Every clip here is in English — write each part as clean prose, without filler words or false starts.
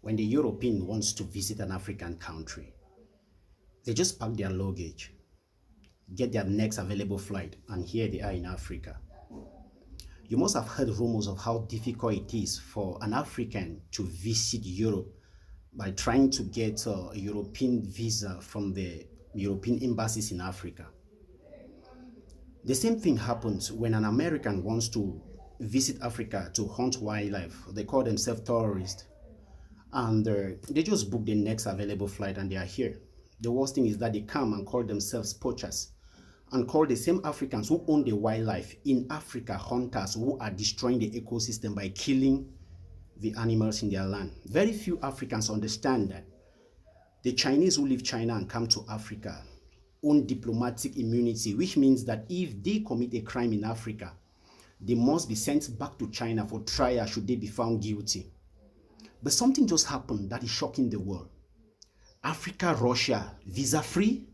when the European wants to visit an African country, they just pack their luggage, get their next available flight, and here they are in Africa. You must have heard rumors of how difficult it is for an African to visit Europe by trying to get a European visa from the European embassies in Africa. The same thing happens when an American wants to visit Africa to hunt wildlife. They call themselves tourists. And they just book the next available flight and they are here. The worst thing is that they come and call themselves poachers and call the same Africans who own the wildlife in Africa hunters who are destroying the ecosystem by killing the animals in their land. Very few Africans understand that the Chinese who leave China and come to Africa own diplomatic immunity, which means that if they commit a crime in Africa, they must be sent back to China for trial should they be found guilty. But something just happened that is shocking the world. Africa, Russia, visa-free?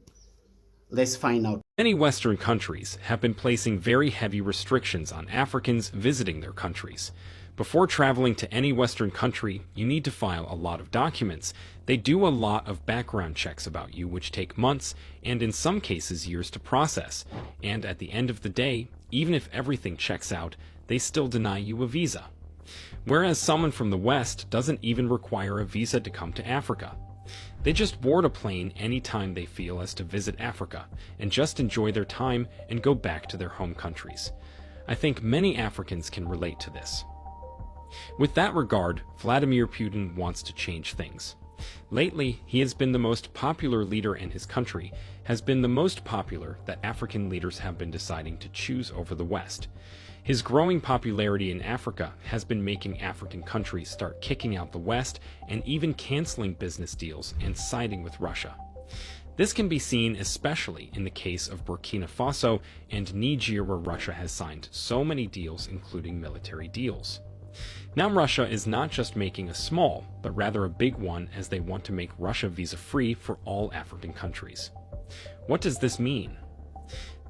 Let's find out. Many Western countries have been placing very heavy restrictions on Africans visiting their countries. Before traveling to any Western country, you need to file a lot of documents. They do a lot of background checks about you, which take months and in some cases years to process. And at the end of the day, even if everything checks out, they still deny you a visa. Whereas someone from the West doesn't even require a visa to come to Africa. They just board a plane anytime they feel as to visit Africa and just enjoy their time and go back to their home countries. I think many Africans can relate to this. With that regard, Vladimir Putin wants to change things. Lately, he has been the most popular leader in his country, has been the most popular that African leaders have been deciding to choose over the West. His growing popularity in Africa has been making African countries start kicking out the West and even canceling business deals and siding with Russia. This can be seen especially in the case of Burkina Faso and Niger, where Russia has signed so many deals, including military deals. Now Russia is not just making a small, but rather a big one, as they want to make Russia visa-free for all African countries. What does this mean?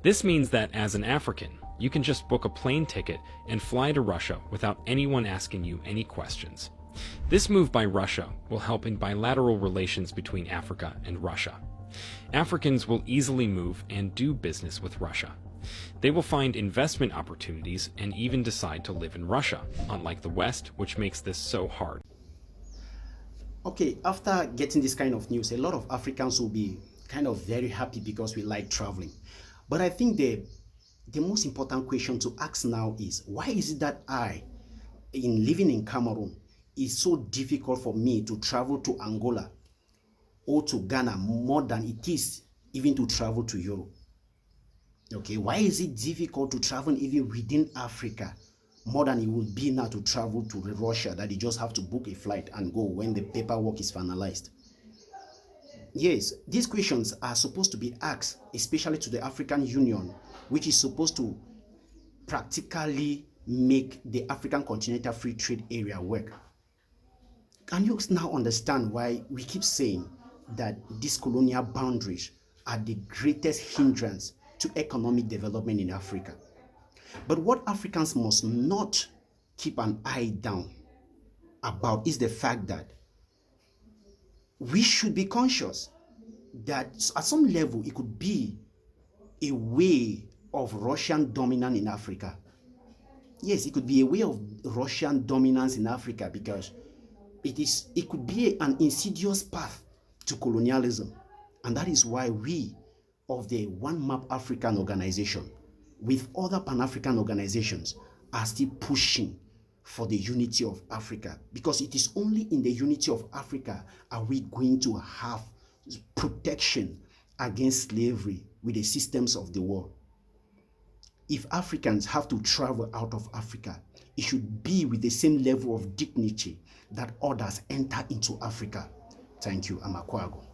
This means that as an African, you can just book a plane ticket and fly to Russia without anyone asking you any questions. This move by Russia will help in bilateral relations between Africa and Russia. Africans will easily move and do business with Russia. They will find investment opportunities and even decide to live in Russia, unlike the West, which makes this so hard. Okay, after getting this kind of news, a lot of Africans will be kind of very happy because we like traveling. But I think the most important question to ask now is, why is it that in living in Cameroon, it's so difficult for me to travel to Angola or to Ghana more than it is even to travel to Europe? Okay, why is it difficult to travel even within Africa more than it would be now to travel to Russia, that you just have to book a flight and go when the paperwork is finalized? Yes, these questions are supposed to be asked, especially to the African Union, which is supposed to practically make the African Continental Free Trade Area work. Can you now understand why we keep saying that these colonial boundaries are the greatest hindrance to economic development in Africa? But what Africans must not keep an eye down about is the fact that we should be conscious that at some level it could be a way of Russian dominance in Africa. Yes, it could be a way of Russian dominance in Africa because it could be an insidious path to colonialism. And that is why we of the One Map African organization with other Pan-African organizations are still pushing for the unity of Africa, because it is only in the unity of Africa are we going to have protection against slavery with the systems of the world. If Africans have to travel out of Africa, it should be with the same level of dignity that others enter into Africa. Thank you, Amakwago.